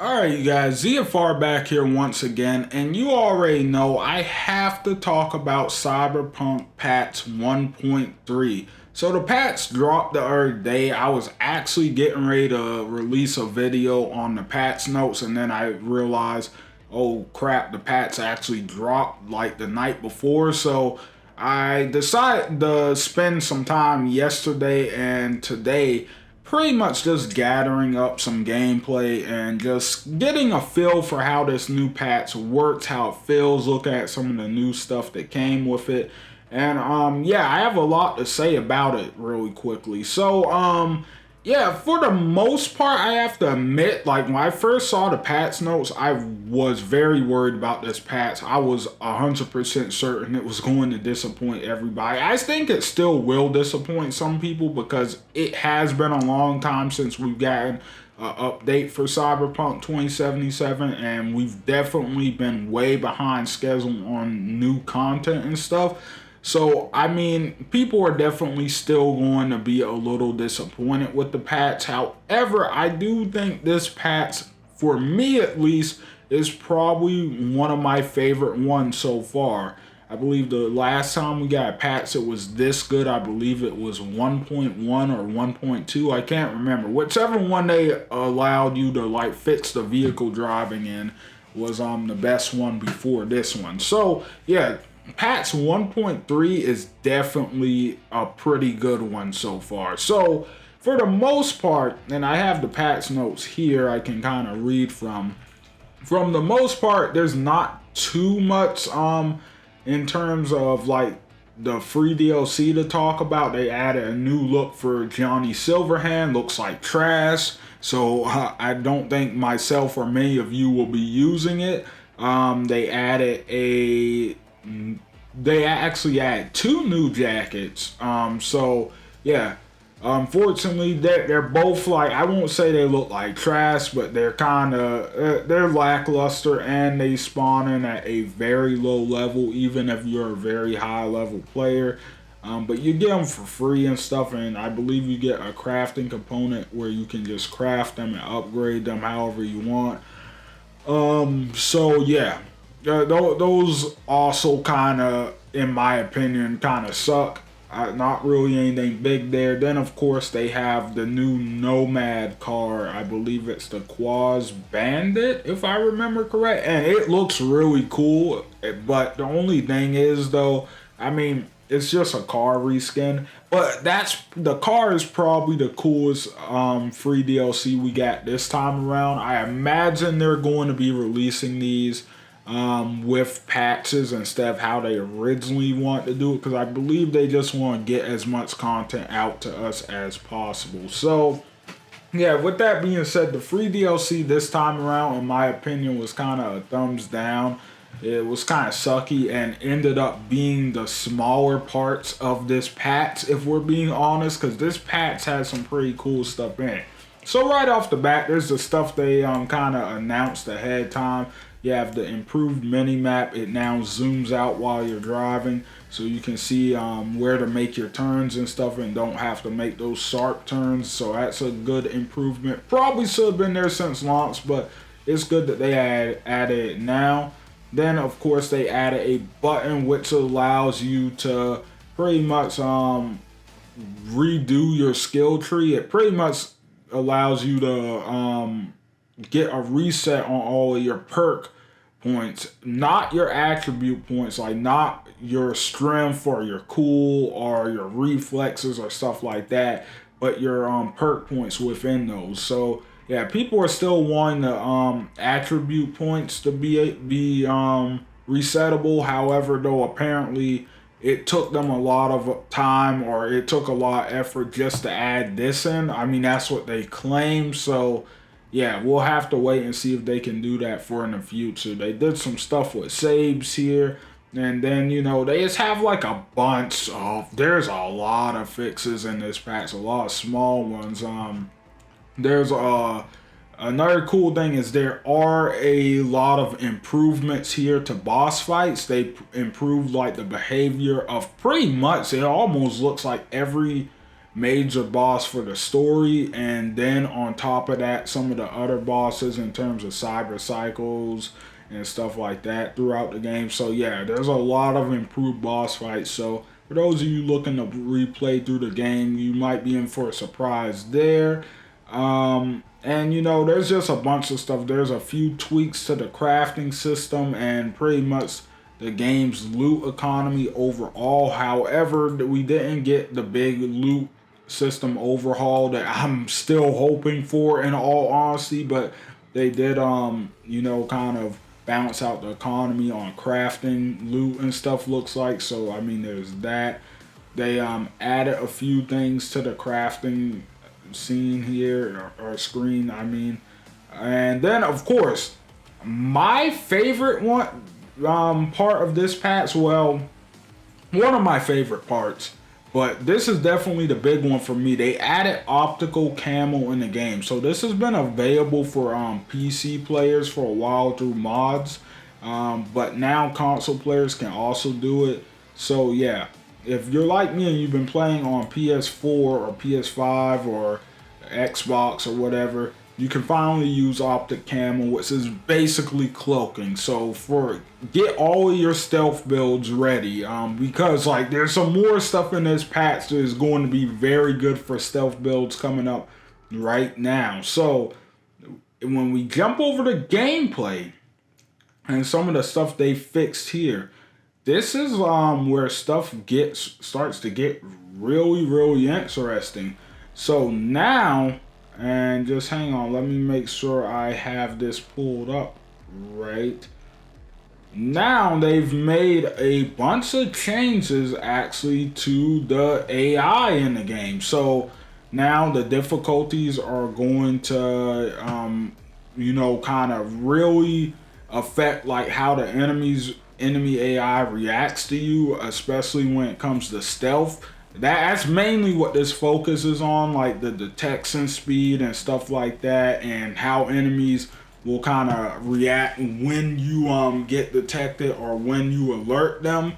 Alright, you guys, ZFR back here once again, and you already know I have to talk about Cyberpunk patch 1.3. So the patch dropped the other day. I was actually getting ready to release a video on the patch notes, and then I realized, oh crap, the patch actually dropped like the night before. So I decided to spend some time yesterday and today pretty much just gathering up some gameplay and just getting a feel for how this new patch works, how it feels, look at some of the new stuff that came with it. And yeah, I have a lot to say about it really quickly. So yeah, for the most part, I have to admit, like when I first saw the patch notes, I was very worried about this patch. I was 100% certain it was going to disappoint everybody. I think it still will disappoint some people because it has been a long time since we've gotten an update for Cyberpunk 2077, and we've definitely been way behind schedule on new content and stuff. So, I mean, people are definitely still going to be a little disappointed with the patch. However, I do think this patch, for me at least, is probably one of my favorite ones so far. I believe the last time we got a patch that was this good, I believe it was 1.1 or 1.2. I can't remember. Whichever one they allowed you to like fix the vehicle driving in was the best one before this one. So, yeah. Patch 1.3 is definitely a pretty good one so far. So, for the most part, and I have the patch notes here I can kind of read from. From the most part, there's not too much in terms of like the free DLC to talk about. They added a new look for Johnny Silverhand, looks like trash. So, I don't think myself or many of you will be using it. They actually add two new jackets. So yeah, unfortunately they're both like, I won't say they look like trash, but they're kind of they're lackluster, and they spawn in at a very low level, even if you're a very high level player. But you get them for free and stuff, and I believe you get a crafting component where you can just craft them and upgrade them however you want. So yeah. Those also kind of, in my opinion, kind of suck. Not really anything big there. Then, of course, they have the new Nomad car. I believe it's the Quaz Bandit, if I remember correct. And it looks really cool. But the only thing is, though, I mean, it's just a car reskin. But the car is probably the coolest free DLC we got this time around. I imagine they're going to be releasing these with patches instead of how they originally want to do it, because I believe they just want to get as much content out to us as possible. So yeah, with that being said, the free DLC this time around, in my opinion, was kind of a thumbs down. It was kind of sucky and ended up being the smaller parts of this patch, if we're being honest, because this patch has some pretty cool stuff in it. So right off the bat, there's the stuff they kind of announced ahead of time. You have the improved mini-map. It now zooms out while you're driving, so you can see where to make your turns and stuff, and don't have to make those sharp turns. So that's a good improvement. Probably should have been there since launch, but it's good that they added it now. Then, of course, they added a button which allows you to pretty much redo your skill tree. It pretty much allows you to get a reset on all of your perk points, not your attribute points, like not your strength or your cool or your reflexes or stuff like that, but your perk points within those. So yeah, people are still wanting the attribute points to be resettable. However, though, apparently it took them a lot of time, or it took a lot of effort just to add this in. I mean, that's what they claim. So yeah, we'll have to wait and see if they can do that for in the future. They did some stuff with saves here. And then, you know, they just have like a bunch of, there's a lot of fixes in this patch, a lot of small ones. There's another cool thing is there are a lot of improvements here to boss fights. They improved like the behavior of pretty much, it almost looks like every major boss for the story, and then on top of that, some of the other bosses in terms of cyber cycles and stuff like that throughout the game. So yeah, there's a lot of improved boss fights. So for those of you looking to replay through the game, you might be in for a surprise there. And you know, there's just a bunch of stuff. There's a few tweaks to the crafting system and pretty much the game's loot economy overall. However, we didn't get the big loot system overhaul that I'm still hoping for, in all honesty, but they did you know, kind of balance out the economy on crafting loot and stuff, looks like. So I mean, there's that. They added a few things to the crafting scene here, or screen, I mean. And then of course, my favorite part of this patch, well, one of my favorite parts, but this is definitely the big one for me. They added optical camo in the game. So this has been available for PC players for a while through mods, but now console players can also do it. So yeah, if you're like me and you've been playing on PS4 or PS5 or Xbox or whatever, you can finally use optic camo, which is basically cloaking. So get all of your stealth builds ready, because like there's some more stuff in this patch that is going to be very good for stealth builds coming up right now. So when we jump over to gameplay and some of the stuff they fixed here, this is where stuff starts to get really interesting. So now, and just hang on, let me make sure I have this pulled up right. Now they've made a bunch of changes actually to the AI in the game. So now the difficulties are going to, you know, kind of really affect like how the enemy AI reacts to you, especially when it comes to stealth. That's mainly what this focuses on, like the detection speed and stuff like that, and how enemies will kind of react when you get detected or when you alert them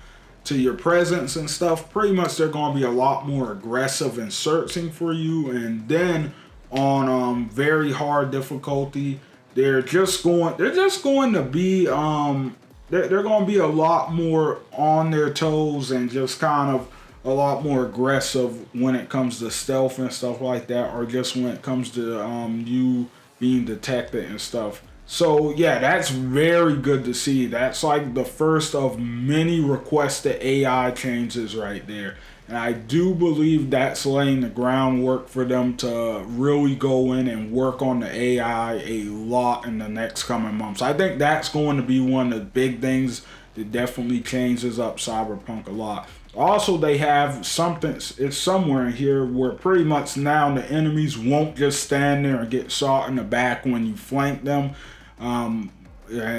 to your presence and stuff. Pretty much they're going to be a lot more aggressive in searching for you. And then on very hard difficulty, they're going to be they're going to be a lot more on their toes and just kind of a lot more aggressive when it comes to stealth and stuff like that, or just when it comes to you being detected and stuff. So yeah, that's very good to see. That's like the first of many requested AI changes right there. And I do believe that's laying the groundwork for them to really go in and work on the AI a lot in the next coming months. I think that's going to be one of the big things that definitely changes up Cyberpunk a lot. Also, they have something, it's somewhere in here where pretty much now the enemies won't just stand there and get shot in the back when you flank them. And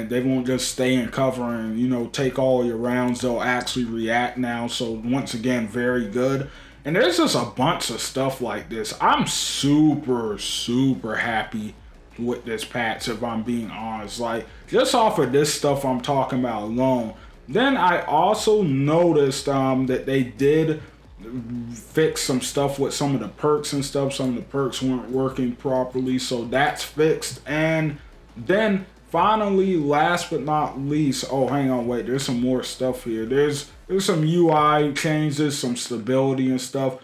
they won't just stay in cover and, you know, take all your rounds. They'll actually react now. So once again, very good. And there's just a bunch of stuff like this. I'm super happy with this patch, if I'm being honest. Like, just off of this stuff I'm talking about alone. Then I also noticed that they did fix some stuff with some of the perks and stuff. Some of the perks weren't working properly, so that's fixed. And then finally, last but not least, oh hang on, wait, there's some more stuff here. There's some UI changes, some stability and stuff.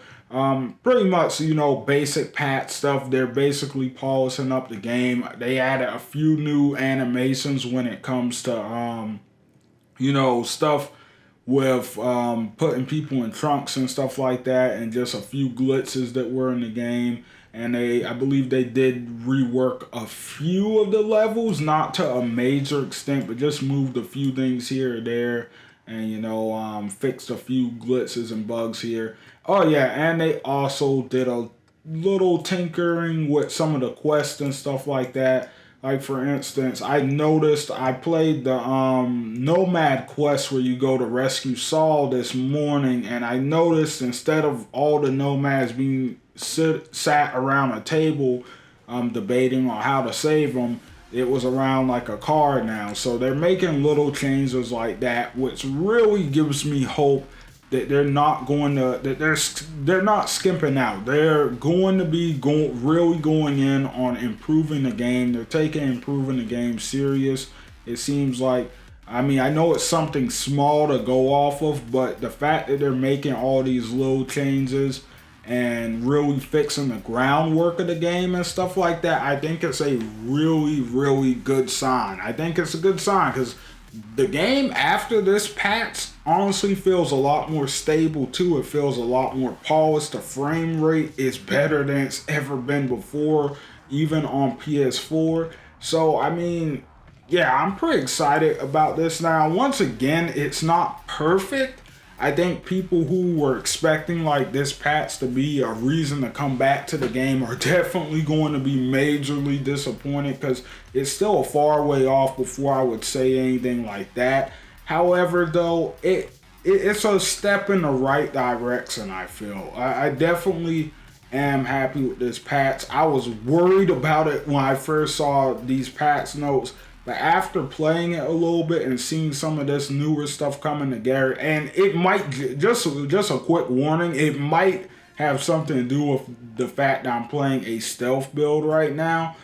Pretty much, you know, basic patch stuff. They're basically polishing up the game. They added a few new animations when it comes to you know, stuff with putting people in trunks and stuff like that, and just a few glitches that were in the game. And I believe they did rework a few of the levels, not to a major extent, but just moved a few things here or there, and you know, fixed a few glitches and bugs here. Oh yeah, and they also did a little tinkering with some of the quests and stuff like that. Like for instance, I noticed I played the Nomad quest where you go to rescue Saul this morning, and I noticed instead of all the nomads being sat around a table debating on how to save them, it was around like a car now. So they're making little changes like that, which really gives me hope that they're not going to they're not skimping out. They're going to be really going in on improving the game. They're taking improving the game serious. It seems like, I mean, I know it's something small to go off of, but the fact that they're making all these little changes and really fixing the groundwork of the game and stuff like that, I think it's a really, really good sign. I think it's a good sign because the game after this patch honestly feels a lot more stable too. It feels a lot more polished. The frame rate is better than it's ever been before, even on PS4. So, I mean, yeah, I'm pretty excited about this. Now, once again, it's not perfect. I think people who were expecting like this patch to be a reason to come back to the game are definitely going to be majorly disappointed because it's still a far way off before I would say anything like that. However, though, it's a step in the right direction, I feel. I definitely am happy with this patch. I was worried about it when I first saw these patch notes. But after playing it a little bit and seeing some of this newer stuff coming together, and it might, just a quick warning, it might have something to do with the fact that I'm playing a stealth build right now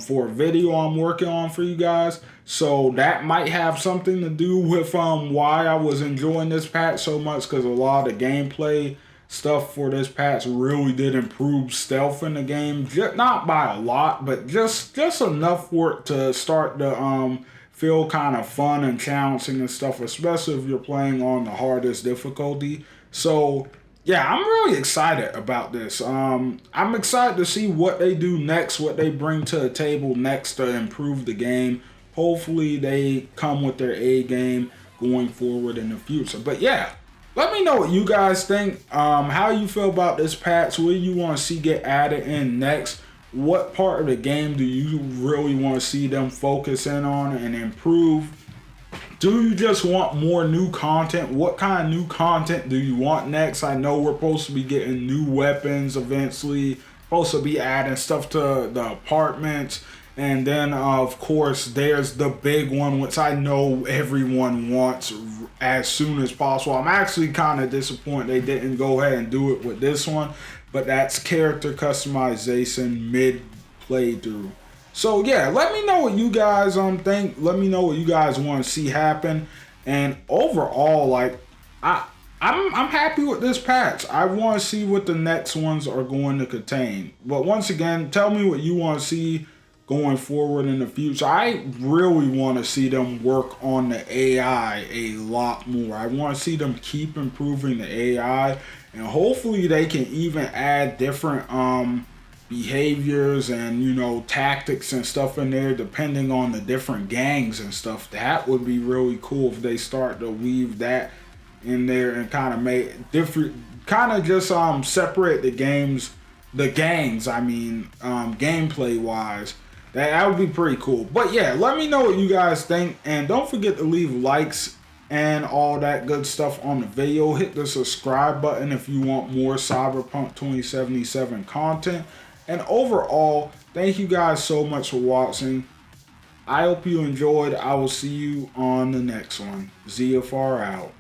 for a video I'm working on for you guys. So that might have something to do with why I was enjoying this patch so much, because a lot of the gameplay stuff for this patch really did improve stealth in the game. Not by a lot, but just enough for it to start to feel kind of fun and challenging and stuff, especially if you're playing on the hardest difficulty. So yeah, I'm really excited about this. I'm excited to see what they do next, what they bring to the table next to improve the game. Hopefully they come with their A game going forward in the future. But yeah, let me know what you guys think, how you feel about this patch, what do you want to see get added in next, what part of the game do you really want to see them focus in on and improve. Do you just want more new content? What kind of new content do you want next? I know we're supposed to be getting new weapons eventually, supposed to be adding stuff to the apartments. And then, of course, there's the big one, which I know everyone wants as soon as possible. I'm actually kind of disappointed they didn't go ahead and do it with this one, but that's character customization mid-playthrough. So, yeah, let me know what you guys think. Let me know what you guys want to see happen. And overall, like, I'm happy with this patch. I want to see what the next ones are going to contain. But once again, tell me what you want to see going forward in the future. I really want to see them work on the AI a lot more. I want to see them keep improving the AI, and hopefully they can even add different behaviors and, you know, tactics and stuff in there depending on the different gangs and stuff. That would be really cool if they start to weave that in there and kind of make different, kind of just separate the gangs, I mean, gameplay wise. That would be pretty cool. But yeah, let me know what you guys think. And don't forget to leave likes and all that good stuff on the video. Hit the subscribe button if you want more Cyberpunk 2077 content. And overall, thank you guys so much for watching. I hope you enjoyed. I will see you on the next one. ZFR out.